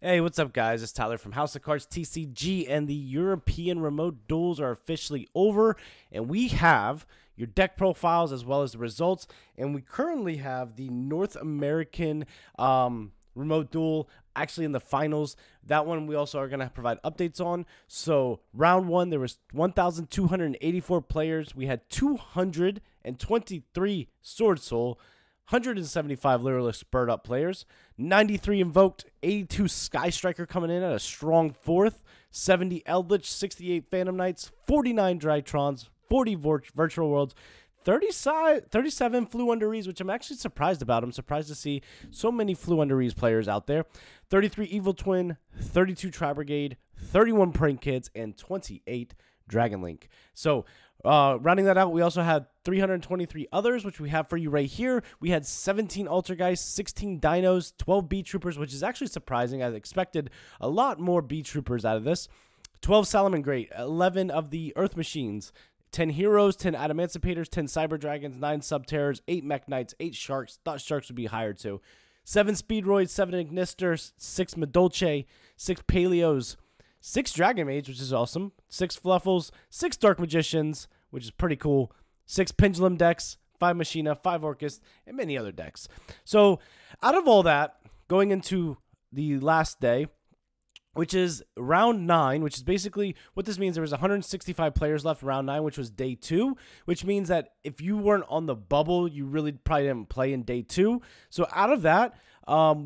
Hey, what's up, guys? It's Tyler from House of Cards TCG, and the European remote duels are officially over, and we have your deck profiles as well as the results, and we currently have the North American remote duel actually in the finals. That one we also are going to provide updates on. So round one, there was 1,284 players. We had 223 Sword Soul, 175 literalist bird up players, 93 invoked, 82 Sky Striker coming in at a strong fourth, 70 eldlich, 68 phantom knights, 49 drytrons, 40 virtual worlds, 37 flew under ease, which I'm actually surprised about. I'm surprised to see so many flew under ease players out there. 33 evil twin, 32 tri brigade, 31 prank kids, and 28 dragon link. So rounding that out, we also had 323 others, which we have for you right here. We had 17 Altergeist, 16 Dinos, 12 B Troopers, which is actually surprising. I expected a lot more B Troopers out of this. 12 Salomon Great, 11 of the Earth Machines, 10 Heroes, 10 Adamanticators, 10 Cyber Dragons, 9 Subterrors, 8 Mech Knights, 8 Sharks. Thought Sharks would be higher too. 7 Speedroids, 7 Ignisters, 6 Medolce, 6 Paleos, 6 Dragon Mage, which is awesome, 6 Fluffles, 6 Dark Magicians, which is pretty cool, 6 Pendulum decks, 5 Machina, 5 Orcus, and many other decks. So out of all that, going into the last day, which is round 9, which is basically what this means. There was 165 players left round 9, which was day 2, which means that if you weren't on the bubble, you really probably didn't play in day 2. So out of that,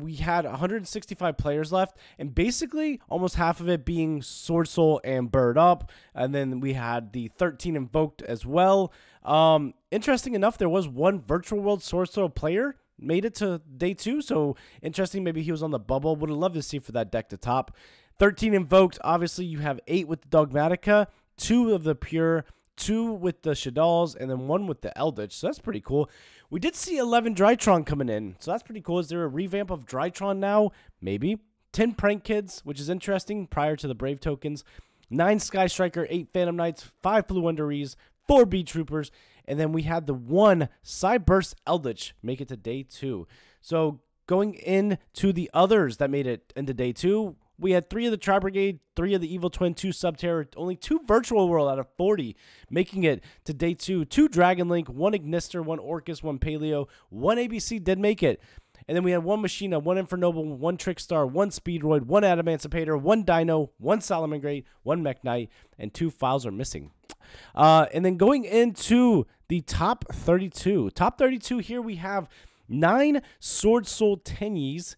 we had 165 players left, and basically almost half of it being Sword Soul and Bird Up, and then we had the 13 Invoked as well. Interesting enough, there was one Virtual World Sword Soul player made it to day 2, so interesting. Maybe he was on the bubble. Would have loved to see for that deck to top. 13 Invoked, obviously you have 8 with the Dogmatica, 2 of the Pure, 2 with the Shadals, and then 1 with the Eldritch, so that's pretty cool. We did see 11 Drytron coming in, so that's pretty cool. Is there a revamp of Drytron now? Maybe. 10 Prank Kids, which is interesting, prior to the Brave tokens. 9 Sky Striker, 8 Phantom Knights, 5 Flew Under Ease, 4 B Troopers, and then we had the 1 Cyburst Eldritch make it to day 2. So going into the others that made it into day 2, we had 3 of the Tri Brigade, 3 of the Evil Twin, 2 Subterror, only 2 Virtual World out of 40, making it to day 2. 2 Dragon Link, 1 Ignister, 1 Orcus, 1 Paleo, 1 ABC did make it. And then we had 1 Machina, 1 Infernoble, 1 Trickstar, 1 Speedroid, 1 Adamanticator, 1 Dino, 1 Salomon Great, 1 Mech Knight, and 2 files are missing. And then going into the top 32. Top 32 here we have 9 Sword Soul Tenyis,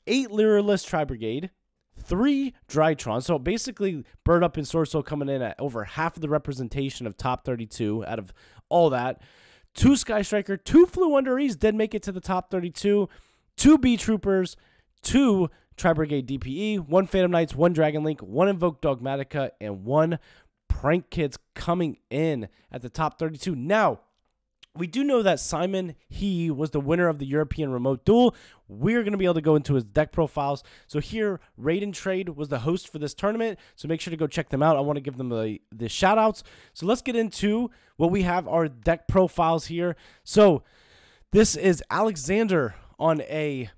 8 Lyralist Tri Brigade, 3 Drytron. So basically, Bird Up and Sword Soul coming in at over half of the representation of top 32 out of all that. 2 Sky Striker, 2 Flew Under Ease did make it to the top 32. 2 B Troopers, 2 Tri Brigade DPE, 1 Phantom Knights, 1 Dragon Link, 1 Invoked Dogmatica, and 1 Prank Kids coming in at the top 32. Now, we do know that Simon, he was the winner of the European Remote Duel. We're going to be able to go into his deck profiles. So here, Raid and Trade was the host for this tournament, so make sure to go check them out. I want to give them the shout-outs. So let's get into what we have, our deck profiles here. So this is Alexander on a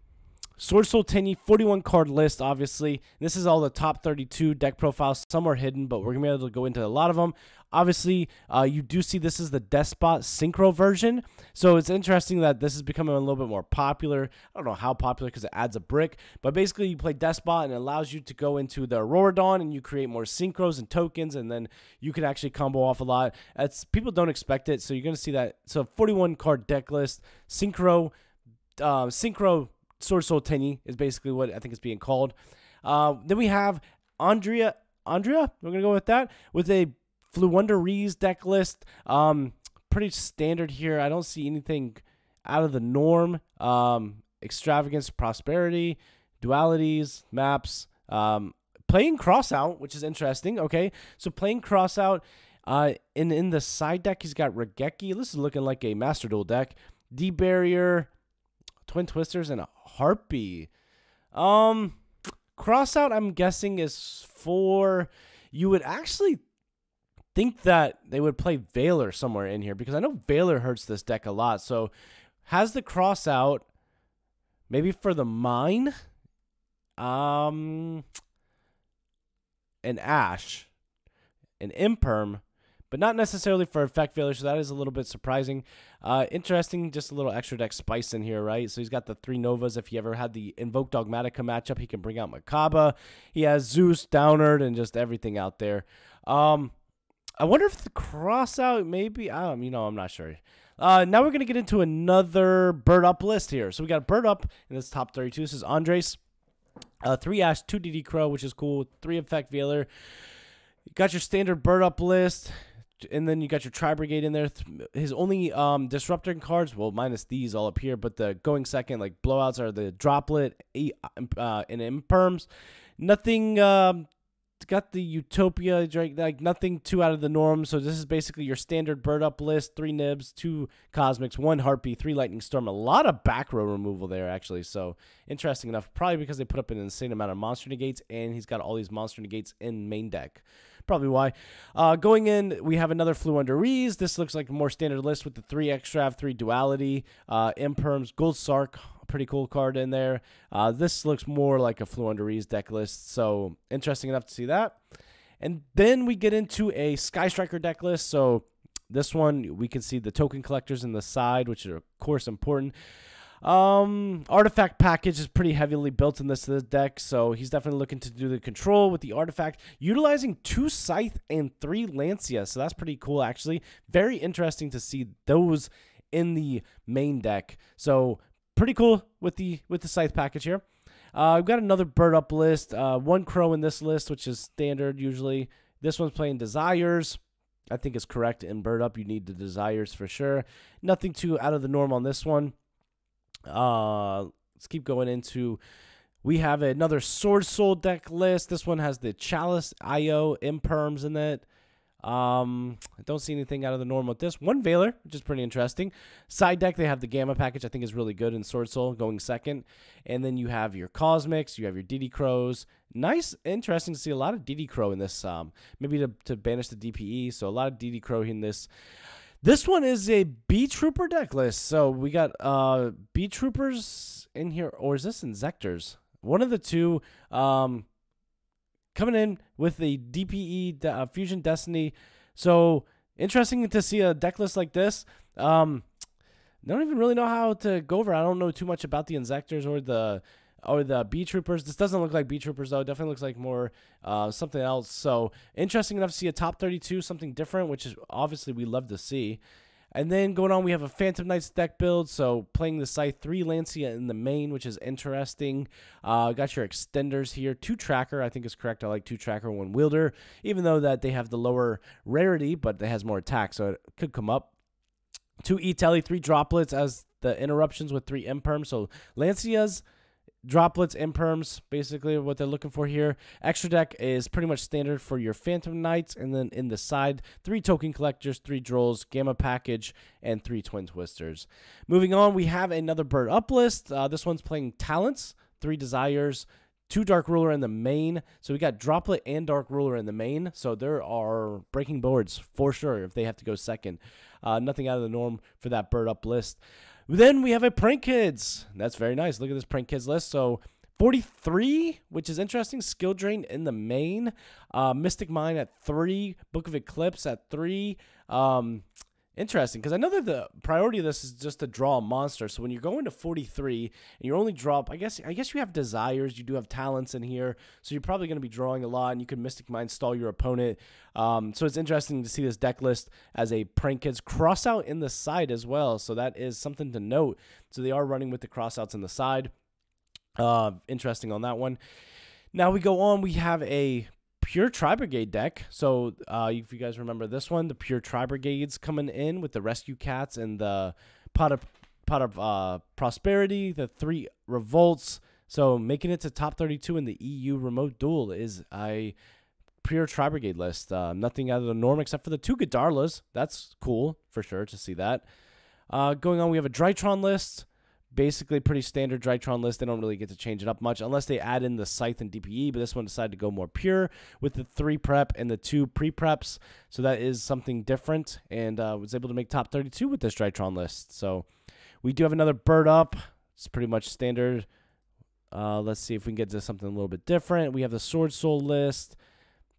Sword Soul Tenyi 41 card list, obviously. This is all the top 32 deck profiles. Some are hidden, but we're going to be able to go into a lot of them. Obviously, you do see this is the Despot Synchro version. So it's interesting that this is becoming a little bit more popular. I don't know how popular because it adds a brick. But basically, you play Despot and it allows you to go into the Aurora Dawn and you create more synchros and tokens. And then you can actually combo off a lot. People don't expect it. So you're going to see that. So 41 card deck list. Synchro Sword Soul Tenyi is basically what I think it's being called. Then we have Andrea, we're going to go with that, with a Flew Under Rees deck list. Pretty standard here. I don't see anything out of the norm. Extravagance, Prosperity, Dualities, Maps, playing Crossout, which is interesting. Okay, so playing Crossout, in the side deck, he's got Regeki. This is looking like a Master Duel deck. D-Barrier, Twin Twisters, and a Harpy. Crossout, I'm guessing, is for... You would actually think that they would play Valor somewhere in here, because I know Valor hurts this deck a lot. So has the Crossout maybe for the Mine? an Ash, an Imperm, but not necessarily for effect failure, so that is a little bit surprising. Interesting, just a little extra deck spice in here, right? So he's got the 3 Novas. If he ever had the Invoked Dogmatica matchup, he can bring out Makaba. He has Zeus, Downard, and just everything out there. I wonder if the crossout maybe, I'm not sure. Now we're going to get into another bird up list here. So we got bird up in this top 32. This is Andres. 3 Ash, 2 DD Crow, which is cool. 3 Effect Veiler. You got your standard bird up list. And then you got your Tri-Brigade in there. His only disrupting cards, well, minus these all up here, but the going second, like blowouts, are the Droplet and Imperms. Nothing, got the Utopia, like nothing too out of the norm. So this is basically your standard bird up list. 3 Nibs, 2 Cosmics, 1 Harpy, 3 Lightning Storm. A lot of back row removal there, actually. So interesting enough, probably because they put up an insane amount of monster negates, and he's got all these monster negates in main deck. Probably why. Going in, we have another Flew Under Rees. This looks like a more standard list with the 3 Extrav, 3 Duality, Imperms, Gold Sark, a pretty cool card in there. This looks more like a Flew Under Rees deck list, so interesting enough to see that. And then we get into a Sky Striker deck list. So this one, we can see the token collectors in the side, which are, of course, important. Artifact package is pretty heavily built in this deck, so he's definitely looking to do the control with the artifact, utilizing 2 Scythe and 3 Lancia, so that's pretty cool, actually. Very interesting to see those in the main deck, so pretty cool with the Scythe package here. We've got another bird up list, 1 Crow in this list, which is standard usually. This one's playing Desires. I think it's correct. In bird up, you need the Desires for sure. Nothing too out of the norm on this one. Let's keep going into, we have another Sword Soul deck list. This one has the Chalice, IO, Imperms in it. I don't see anything out of the norm with this. 1 Veiler, which is pretty interesting. Side deck, they have the Gamma package, I think is really good in Sword Soul, going second. And then you have your Cosmics, you have your DD Crows. Nice, interesting to see a lot of DD Crow in this, maybe to banish the DPE, so a lot of DD Crow in this. This one is a B-Trooper deck list. So we got B-Troopers in here, or is this Inzectors? One of the two coming in with the DPE Fusion Destiny. So interesting to see a deck list like this. I don't even really know how to go over. I don't know too much about the Inzectors or the B-Troopers. This doesn't look like B-Troopers, though. It definitely looks like more something else. So interesting enough to see a top 32, something different, which is obviously we love to see. And then going on, we have a Phantom Knights deck build. So playing the Scythe, 3 Lancia in the main, which is interesting. Got your extenders here. 2 Tracker, I think is correct. I like 2 Tracker, 1 Wielder, even though that they have the lower rarity, but it has more attack, so it could come up. 2 E-Telly, 3 Droplets as the interruptions with 3 Imperms. So Lancias, Droplets, Imperms, basically what they're looking for here. Extra deck is pretty much standard for your Phantom Knights, and then in the side, 3 Token Collectors, 3 Drolls, Gamma Package, and 3 Twin Twisters. Moving on, we have another bird up list. This one's playing Talents, 3 Desires, 2 Dark Ruler in the main. So we got Droplet and Dark Ruler in the main. So there are breaking boards for sure if they have to go second. Nothing out of the norm for that bird up list. Then we have a Prank Kids. That's very nice. Look at this Prank Kids list. So 43, which is interesting. Skill Drain in the main. Mystic Mine at 3. Book of Eclipse at 3. Interesting, because I know that the priority of this is just to draw a monster. So when you're going to 43 and you're only drop, I guess you have Desires, you do have Talents in here, so you're probably going to be drawing a lot, and you can Mystic Mind stall your opponent. So it's interesting to see this deck list as a Prank Kids crossout in the side as well. So that is something to note. So they are running with the crossouts in the side. Interesting on that one. Now we go on. We have a Pure Tri-Brigade deck. So if you guys remember this one, the Pure Tri-Brigades coming in with the Rescue Cats and the Pot of Prosperity, the 3 Revolts. So making it to top 32 in the EU Remote Duel is a Pure Tri-Brigade list. Nothing out of the norm except for the 2 Godarlas. That's cool for sure to see that. Going on, we have a Drytron list. Basically pretty standard Drytron list. They don't really get to change it up much unless they add in the Scythe and DPE, but this one decided to go more pure with the 3 prep and the 2 pre-preps. So that is something different, and was able to make top 32 with this Drytron list. So we do have another bird up. It's pretty much standard. Let's see if we can get to something a little bit different. We have the Sword Soul list.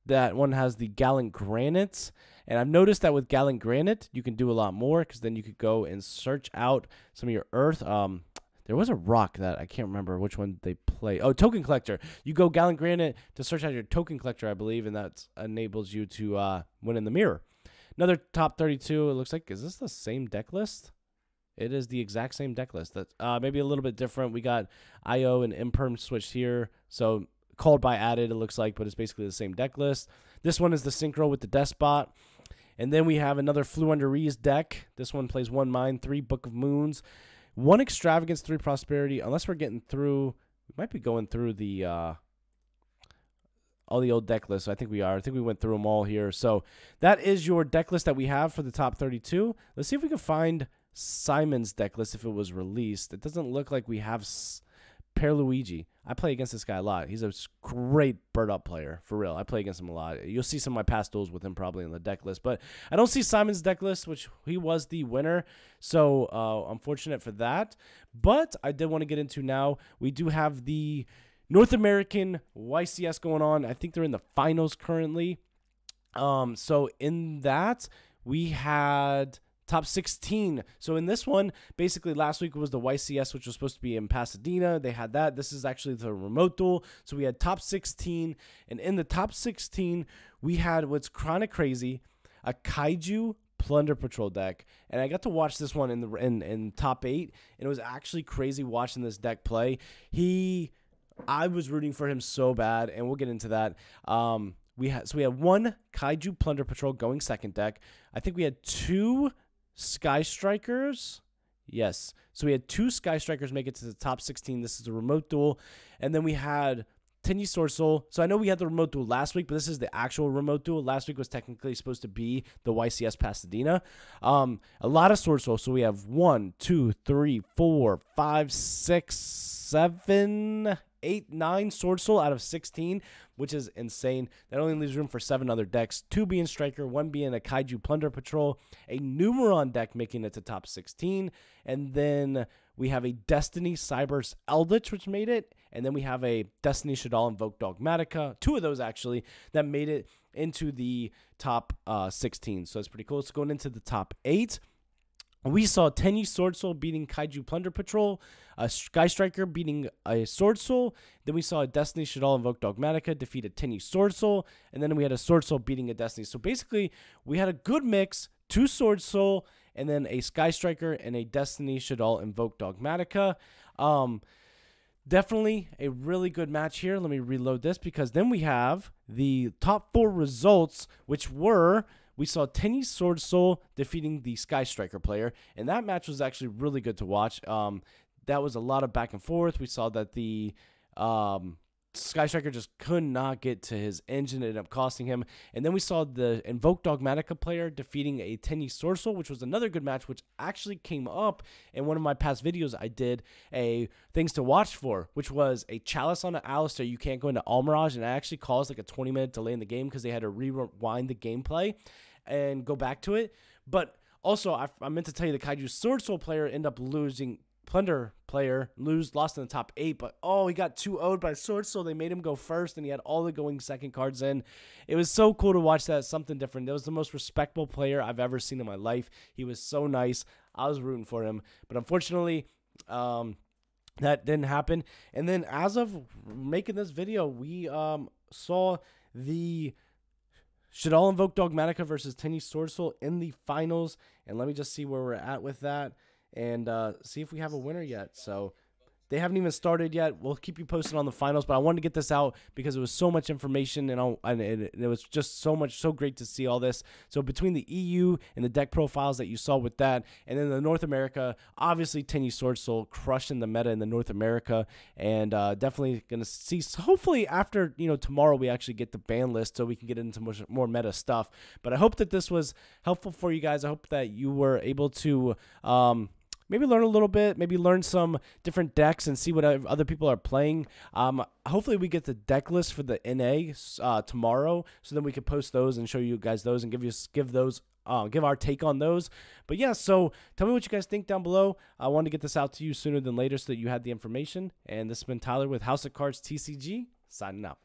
That one has the Gallant Granite. And I've noticed that with Gallant Granite, you can do a lot more because then you could go and search out some of your earth. There was a rock that I can't remember which one they play. Oh, Token Collector. You go Gallant Granite to search out your Token Collector, I believe, and that enables you to win in the mirror. Another top 32, it looks like. Is this the same deck list? It is the exact same deck list. That's maybe a little bit different. We got IO and Imperm switched here. So called by added, it looks like, but it's basically the same deck list. This one is the Synchro with the Despot. And then we have another Flew Under Rees deck. This one plays 1 Mine, 3 Book of Moons, 1 Extravagance, 3 Prosperity. Unless we're getting through, we might be going through the all the old deck lists. I think we are. I think we went through them all here. So that is your deck list that we have for the top 32. Let's see if we can find Simon's deck list if it was released. It doesn't look like we have Per Luigi. I play against this guy a lot. He's a great bird up player, for real. I play against him a lot. You'll see some of my past duels with him probably in the deck list. But I don't see Simon's deck list, which he was the winner. So unfortunate for that. But I did want to get into now. We do have the North American YCS going on. I think they're in the finals currently. So in that, we had top 16. So in this one, basically last week was the YCS, which was supposed to be in Pasadena. They had that. This is actually the remote duel. So we had top 16. And in the top 16, we had what's kind of crazy, a Kaiju Plunder Patrol deck. And I got to watch this one in top 8. And it was actually crazy watching this deck play. I was rooting for him so bad, and we'll get into that. We had 1 Kaiju Plunder Patrol going second deck. I think we had 2 Sky Strikers. Yes. So we had 2 Sky Strikers make it to the top 16. This is a remote duel. And then we had Tenyi Sword Soul. So I know we had the remote duel last week, but this is the actual remote duel. Last week was technically supposed to be the YCS Pasadena. A lot of Sword Soul. So we have 1, 2, 3, 4, 5, 6, 7, 8, 9 Sword Soul out of 16, which is insane. That only leaves room for 7 other decks, 2 being Striker, 1 being a Kaiju Plunder Patrol, a Numeron deck making it to top 16, and then we have a Destiny Cyberse Eldlich, which made it, and then we have a Destiny Shaddoll Invoked Dogmatica, 2 of those actually, that made it into the top 16. So that's pretty cool. So going into the top 8, we saw Tenyi Sword Soul beating Kaiju Plunder Patrol, a Sky Striker beating a Sword Soul. Then we saw a Destiny Shaddoll Invoke Dogmatica defeat a Tenyi Sword Soul. And then we had a Sword Soul beating a Destiny. So basically, we had a good mix, 2 Sword Soul, and then a Sky Striker and a Destiny Shaddoll Invoke Dogmatica. Definitely a really good match here. Let me reload this because then we have the top 4 results, which were... We saw Tenyi Sword Soul defeating the Sky Striker player, and that match was actually really good to watch. That was a lot of back and forth. We saw that the Sky Striker just could not get to his engine. It ended up costing him. And then we saw the Invoked Dogmatica player defeating a Tenyi Sword Soul, which was another good match, which actually came up in one of my past videos. I did a things to watch for, which was a Chalice on an Alistair. You can't go into Almirage, and it actually caused like a 20-minute delay in the game because they had to rewind the gameplay and go back to it. But also, I meant to tell you the Kaiju Sword Soul player ended up losing. Plunder player lost in the top 8, but he got 2-0'd by Sword Soul. They made him go first, and he had all the going second cards in. It was so cool to watch that, something different. That was the most respectable player I've ever seen in my life. He was so nice. I was rooting for him, but unfortunately, that didn't happen. And then as of making this video, we saw the Shaddoll Invoke Dogmatica versus Tenyi Sword Soul in the finals, and let me just see where we're at with that. And see if we have a winner yet. So they haven't even started yet. We'll keep you posted on the finals, but I wanted to get this out because it was so much information, and it was just so great to see all this. So between the EU and the deck profiles that you saw with that, and then the North America, obviously Tenyi Sword Soul crushing the meta in the North America, and definitely going to see, hopefully after, tomorrow we actually get the ban list so we can get into more meta stuff. But I hope that this was helpful for you guys. I hope that you were able to maybe learn a little bit, maybe learn some different decks and see what other people are playing. Hopefully we get the deck list for the NA tomorrow, so then we can post those and show you guys those and give those give our take on those. But yeah, so tell me what you guys think down below. I wanted to get this out to you sooner than later so that you had the information. And this has been Tyler with House of Cards TCG, signing out.